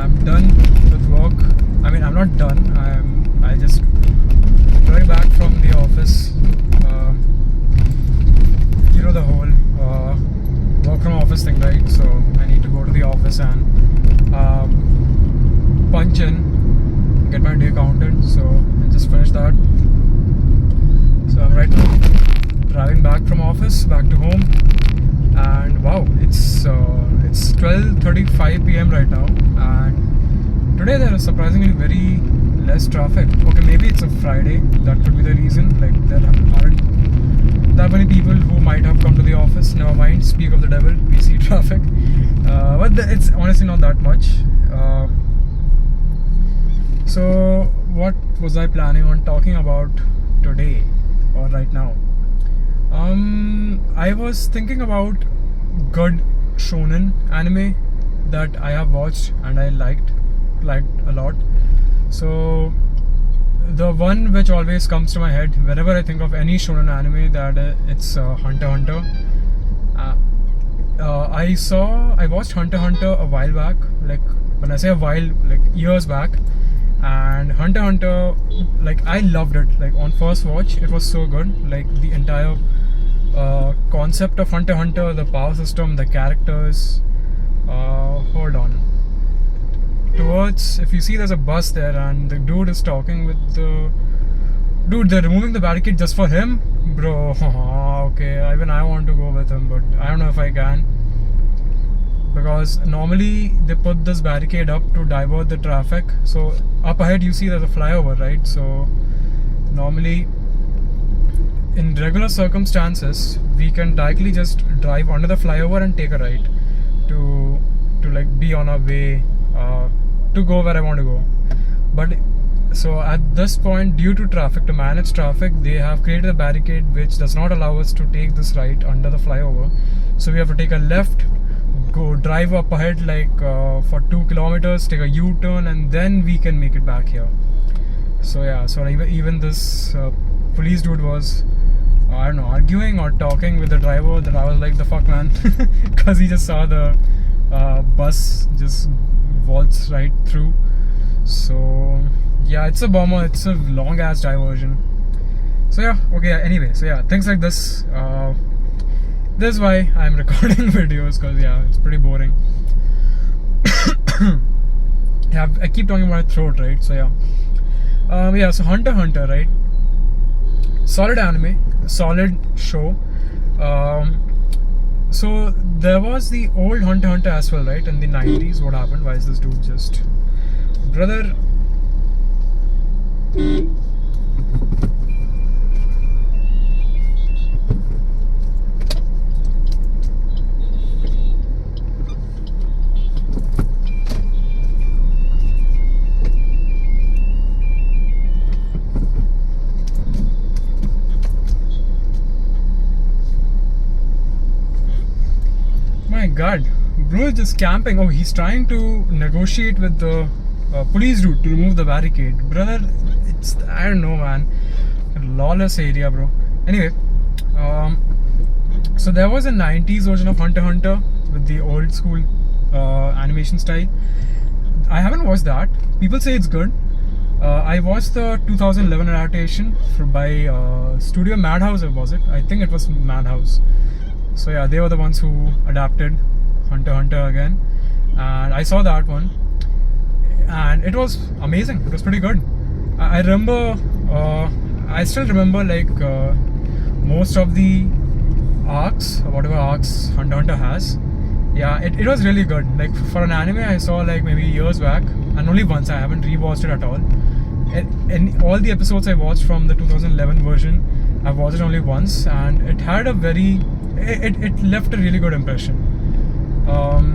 I'm done with work. I mean, I'm not done. I just going back from the office. You know the whole work from office thing, right? So I need to go to the office and punch in, get my day counted. So I just finished that. So I'm right now driving back from office back to home, and wow, it's 12:35 p.m. right now, and today there is surprisingly very less traffic. Okay, maybe it's a Friday, that could be the reason. Like there aren't that many people who might have come to the office. Never mind, speak of the devil, we see traffic, but it's honestly not that much. So what was I planning on talking about today or right now? I was thinking about good shonen anime that I have watched and I liked a lot. So the one which always comes to my head whenever I think of any shonen anime, that it's Hunter x Hunter. I watched Hunter x Hunter a while back. Like when I say a while, like years back. And Hunter x Hunter, like I loved it. Like on first watch, it was so good. Like the entire concept of Hunter x Hunter, the power system, the characters. Hold on. Towards, if you see, there's a bus there, and the dude is talking with the dude. They're removing the barricade just for him, bro. Okay, even I want to go with him, but I don't know if I can, because normally they put this barricade up to divert the traffic. So up ahead you see there's a flyover, right? So normally in regular circumstances we can directly just drive under the flyover and take a right to like be on our way to go where I want to go. But so at this point, due to traffic, to manage traffic, they have created a barricade which does not allow us to take this right under the flyover. So we have to take a left, go drive up ahead like for 2 kilometers, take a U-turn, and then we can make it back here. So yeah, so even this police dude was I don't know, arguing or talking with the driver, that I was like, the fuck, man, because he just saw the bus just waltz right through. So yeah, it's a bummer. It's a long ass diversion. So yeah, okay, anyway, so yeah, things like this. This is why I'm recording videos, because yeah, it's pretty boring. Yeah, I keep talking about my throat, right? So yeah, yeah, so Hunter x Hunter, right? Solid anime, solid show. So there was the old Hunter x Hunter as well, right? In the 90s, what happened? Why is this dude just... Brother... My god, bro is just camping. Oh, he's trying to negotiate with the police dude to remove the barricade. Brother, it's, I don't know, man. Lawless area, bro. Anyway, so there was a 90s version of Hunter x Hunter with the old school animation style. I haven't watched that. People say it's good. I watched the 2011 adaptation by Studio Madhouse, was it? I think it was Madhouse. So yeah, they were the ones who adapted Hunter x Hunter again, and I saw that one, and it was amazing. It was pretty good. I remember, I still remember like most of the arcs, whatever arcs Hunter x Hunter has. Yeah, it was really good. Like for an anime I saw like maybe years back, and only once. I haven't rewatched it at all. And all the episodes I watched from the 2011 version, I've watched it only once, and it had a very... It left a really good impression.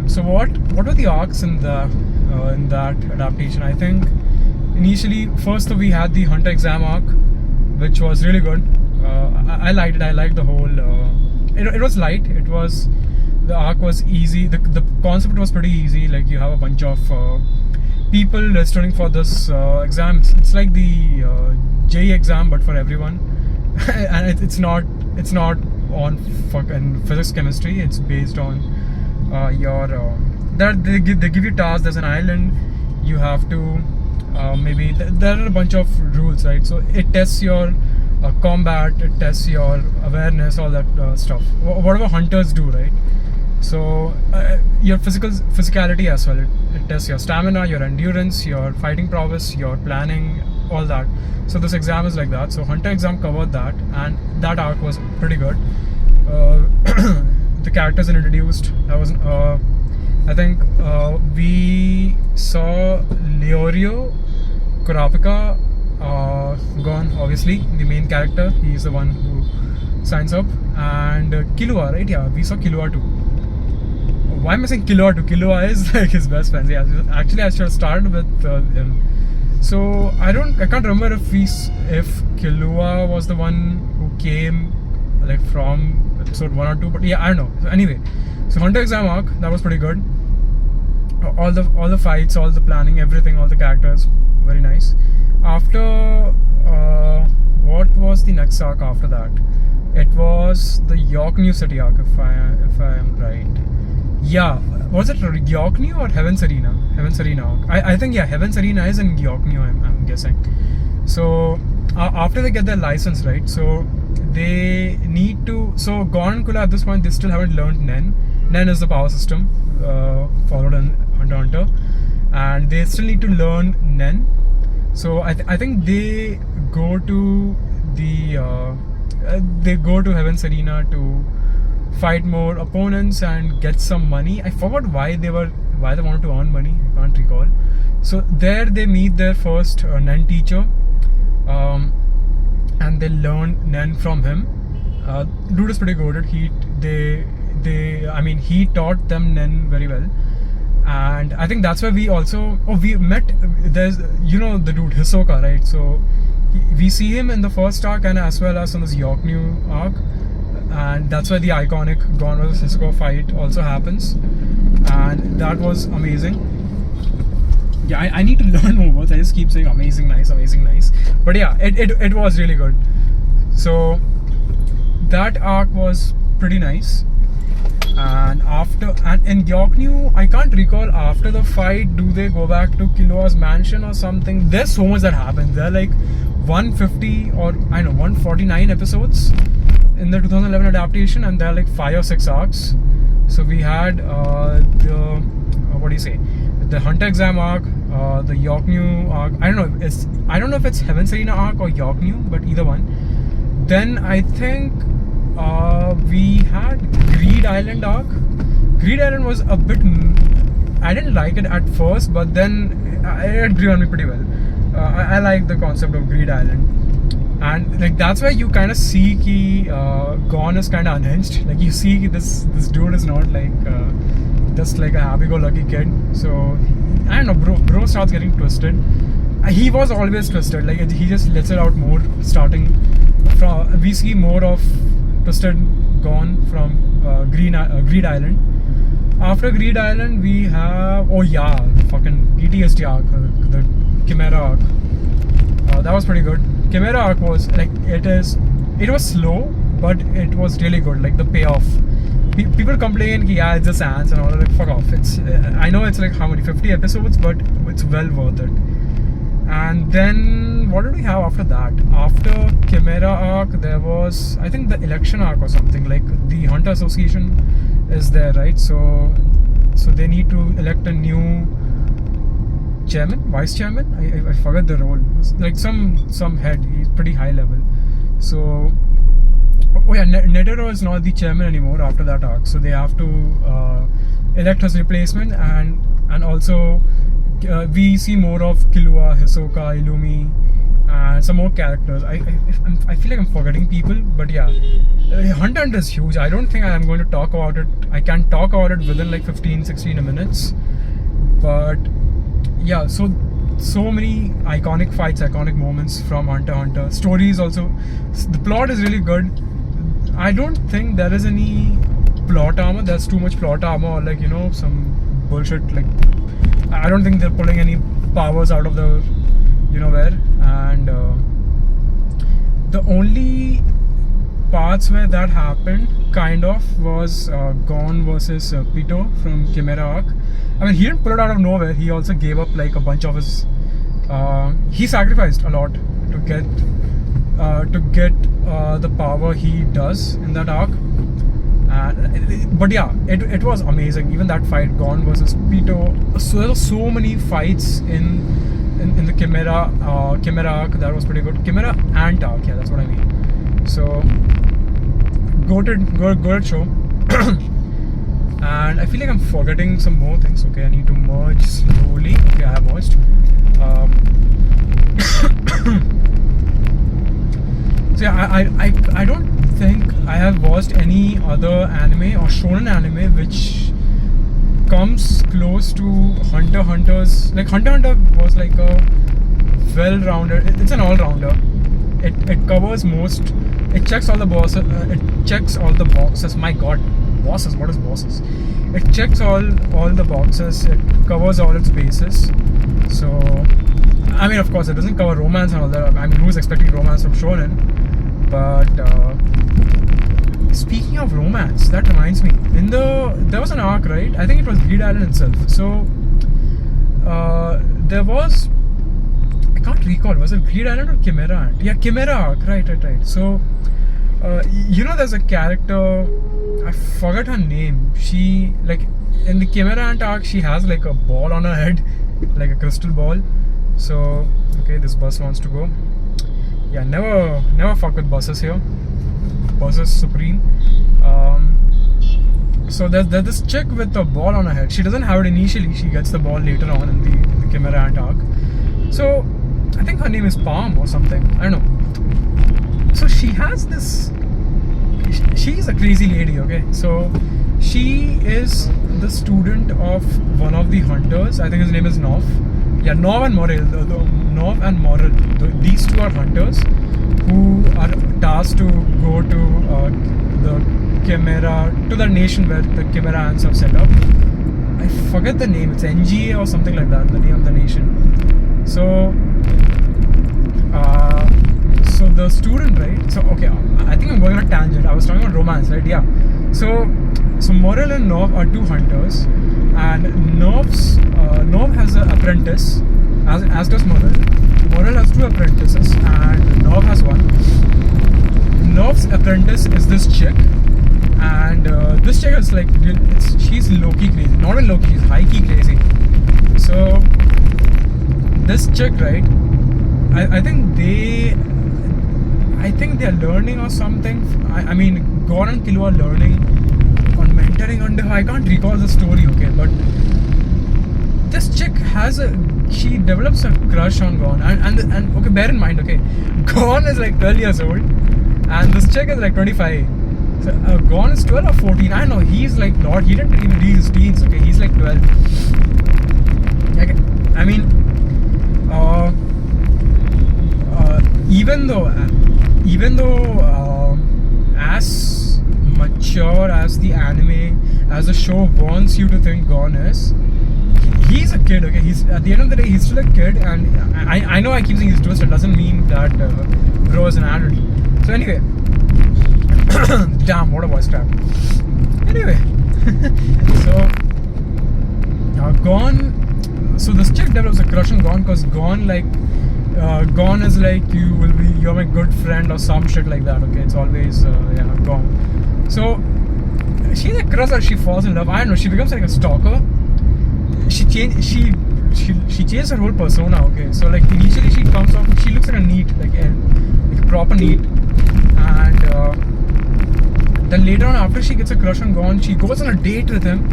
So what were the arcs in that adaptation? I think initially, first we had the Hunter exam arc, which was really good. I liked it. I liked the whole. It was light. It was, the arc was easy. The concept was pretty easy. Like you have a bunch of people registering for this exam. It's like the JEE exam, but for everyone, and it's not on fucking physics chemistry. It's based on your that they give you tasks. There's an island, you have to maybe there are a bunch of rules, right? So it tests your combat, it tests your awareness, all that stuff. Whatever hunters do, right? So your physicality as well. It tests your stamina, your endurance, your fighting prowess, your planning, all that. So this exam is like that. So Hunter exam covered that, and that arc was pretty good. The characters are introduced. That was I think we saw Leorio Kurapika gone, obviously the main character. He's the one who signs up, and Killua, right? Yeah, we saw Killua too. Why am I saying Killua too? Killua is like his best friend. Yeah, actually I should have started with him. So I can't remember if Killua was the one who came like from episode 1 or 2, but yeah, I don't know. So anyway, so Hunter exam arc, that was pretty good. All the fights, all the planning, everything, all the characters, very nice. After what was the next arc after that? It was the York New City arc, if I am right. Yeah, was it York New or Heaven's Arena? Heaven's Arena arc. I think yeah, Heaven's Arena is in York New, I'm guessing. So after they get their license, right? So they need to. So Gon and Kula at this point, they still haven't learned Nen. Nen is the power system followed in Hunter x Hunter, and they still need to learn Nen. So I think they go to the Heaven's Arena to fight more opponents and get some money. I forgot why they wanted to earn money. I can't recall. So there they meet their first Nen teacher, and they learn Nen from him. Dude is pretty good. He taught them Nen very well. And I think that's why we met. There's the dude Hisoka, right? So we see him in the first arc and as well as in this York New arc, and that's why the iconic Gon vs Hisoka fight also happens, and that was amazing. Yeah, I need to learn more words. I just keep saying amazing, nice, but yeah, it was really good. So that arc was pretty nice. And in York New, I can't recall, after the fight, do they go back to Killua's mansion or something? There's so much that happens. There are like 150 or 149 episodes in the 2011 adaptation, and there are like 5 or 6 arcs. So we had the Hunter exam arc, the York New arc. I don't know if it's Heaven's Arena arc or York New, but either one. Then I think we had Greed Island arc. Greed Island was a bit. I didn't like it at first, but then it grew on me pretty well. I like the concept of Greed Island, and like that's where you kind of see ki Gon is kind of unhinged. Like you see this dude is not like just like a happy-go-lucky kid. So I don't know, bro starts getting twisted. He was always twisted. Like he just lets it out more. Starting from, we see more of twisted Gon from Greed Island. After Greed Island, we have the fucking PTSD arc, the Chimera arc. That was pretty good. Chimera arc was like it was slow, but it was really good. Like the payoff. People complain, yeah, it's just ants and all. Like fuck off. I know it's like how many 50 episodes, but it's well worth it. And then what did we have after that? After Chimera arc, there was, I think, the election arc or something. Like the Hunter Association is there, right? So they need to elect a new chairman, vice chairman. I forgot the role. Like some head. He's pretty high level. So Netero is not the chairman anymore after that arc. So they have to elect his replacement, and also. We see more of Killua, Hisoka, Illumi, and some more characters. I feel like I'm forgetting people, but yeah, Hunter x Hunter is huge. I don't think I am going to talk about it. I can talk about it within like 15-16 minutes, but yeah, so many iconic fights, iconic moments from Hunter x Hunter. Stories also, the plot is really good. I don't think there is any plot armor. There's too much plot armor, or like some bullshit like. I don't think they're pulling any powers out of the where, and the only parts where that happened kind of was Gon versus Pito from Chimera arc. I mean, he didn't pull it out of nowhere. He also gave up like a bunch of his. He sacrificed a lot to get the power he does in that arc. But yeah, it was amazing. Even that fight, Gon versus Pito. So there were so many fights in the Chimera arc that was pretty good. Chimera Ant arc, yeah, that's what I mean. So good show. And I feel like I'm forgetting some more things. Okay, I need to merge slowly. Okay, I have merged. So yeah, I don't think I have watched any other anime or shonen anime which comes close to Hunter x Hunter's. Like Hunter x Hunter was like a well-rounded. It's an all-rounder. It covers most. It checks all the bosses. It checks all the boxes. My God, bosses. What is bosses? It checks all the boxes. It covers all its bases. So, I mean, of course, it doesn't cover romance and all that. I mean, who's expecting romance from shonen? But speaking of romance, that reminds me. There was an arc, right? I think it was Bleed Island itself. So there was. I can't recall. Was it Bleed Island or Chimera Ant? Yeah, Chimera arc. Right. So there's a character. I forgot her name. She like in the Chimera Ant arc, she has like a ball on her head, like a crystal ball. So okay, this bus wants to go. Yeah, never fuck with buses here. Buses supreme. So there's this chick with a ball on her head. She doesn't have it initially. She gets the ball later on in the Chimera Ant arc. So I think her name is Palm or something. I don't know. So she has this. She's a crazy lady. Okay, so she is the student of one of the hunters. I think his name is Nov. Yeah, Nov and Morel. Nov and Morel. These two are hunters who are tasked to go to the the nation where the Chimera Ants have set up. I forget the name. It's NGA or something like that. The name of the nation. So the student, right? So okay, I think I'm going on a tangent. I was talking about romance, right? Yeah. So Morel and Nov are two hunters, and Nov has an apprentice, as does Morel. Morel has two apprentices, and Nov has one. Nov's apprentice is this chick, and this chick is like she's low-key crazy. Not even low-key, she's high-key crazy. So this chick, right? I think they're learning or something. I mean, Gon and Killua are learning on mentoring under her. I can't recall the story, okay, but this chick she develops a crush on Gon, and okay, bear in mind, okay, Gon is like 12 years old, and this chick is like 25. So Gon is 12 or 14. I know he didn't even reach his teens. Okay, he's like 12. Okay, I mean, even though as mature as the anime, as the show wants you to think Gon is, he's a kid. Okay, he's at the end of the day he's still a kid, and I know I keep saying he's twisted. Doesn't mean that bro is an adult. So anyway, damn, what a voice crack. Anyway, so Gon. So this chick develops a crush on Gon because Gon Gon is like you're my good friend or some shit like that. Okay, it's always Gon. So she's a crush, or she falls in love. I don't know. She becomes like a stalker. She changes her whole persona. Okay, so like initially she comes off. She looks like a neat, like a proper neat, and then later on, after she gets a crush on Gon, she goes on a date with him,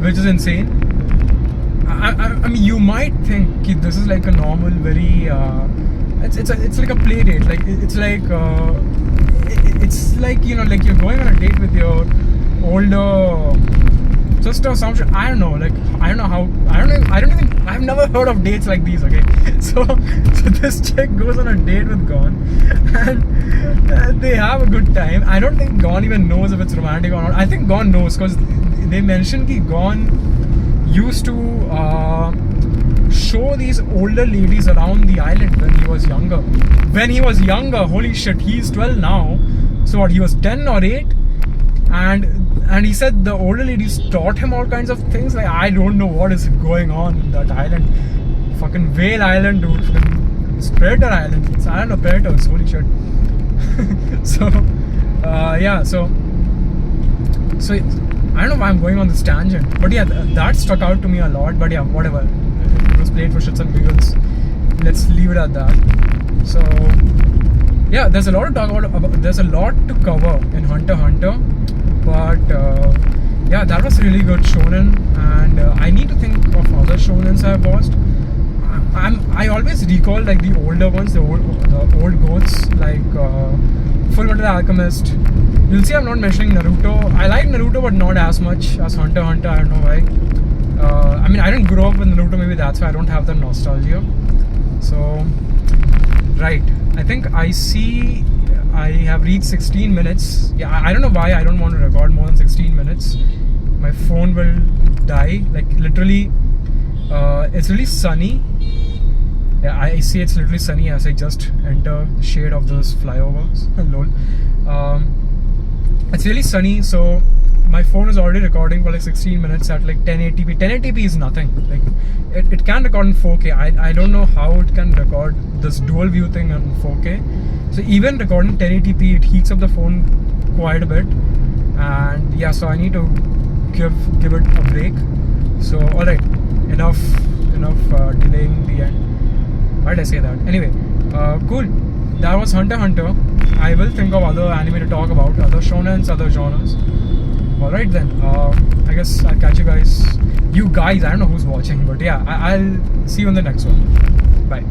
which is insane. I mean, you might think this is like a normal, very it's like a play date. Like it's like like like you're going on a date with your older sister or some shit. I don't know. Like I don't know how. I don't even. I've never heard of dates like these. Okay, so this chick goes on a date with Gon, and they have a good time. I don't think Gon even knows if it's romantic or not. I think Gon knows because they mentioned that Gon used to show these older ladies around the island when he was younger. Holy shit, he's 12 now. So what, he was 10 or 8? And and he said the older ladies taught him all kinds of things. Like, I don't know what is going on in that island. Fucking Whale Island, dude. It's Predator Island. It's Island of Predators. Holy shit. So yeah, so I don't know why I'm going on this tangent, but yeah, that stuck out to me a lot. But yeah, whatever. It was played for shits and giggles. Let's leave it at that. So yeah, there's a lot to talk about. There's a lot to cover in Hunter x Hunter, but yeah, that was really good shonen, and I need to think of other shonens I've watched. I always recall like the older ones, the old goats, like Full Metal Alchemist. You'll see I'm not mentioning Naruto. I like Naruto, but not as much as Hunter x Hunter. I don't know why. I mean, I didn't grow up with Naruto. Maybe that's why I don't have the nostalgia. So, right. I think I see I have reached 16 minutes. Yeah, I don't know why I don't want to record more than 16 minutes. My phone will die. Like, literally, it's really sunny. Yeah, I see it's literally sunny as I just enter the shade of those flyovers. Lol. It's really sunny, so my phone is already recording for like 16 minutes at like 1080p. 1080p is nothing. Like, it can record in 4K. I don't know how it can record this dual view thing in 4K. So even recording 1080p, it heats up the phone quite a bit. And yeah, so I need to give it a break. So alright, enough delaying the end. Why did I say that? Anyway, cool. That was Hunter x Hunter. I will think of other anime to talk about, other shonens, other genres. Alright then, I guess I'll catch you guys. I don't know who's watching, but yeah, I'll see you in the next one. Bye.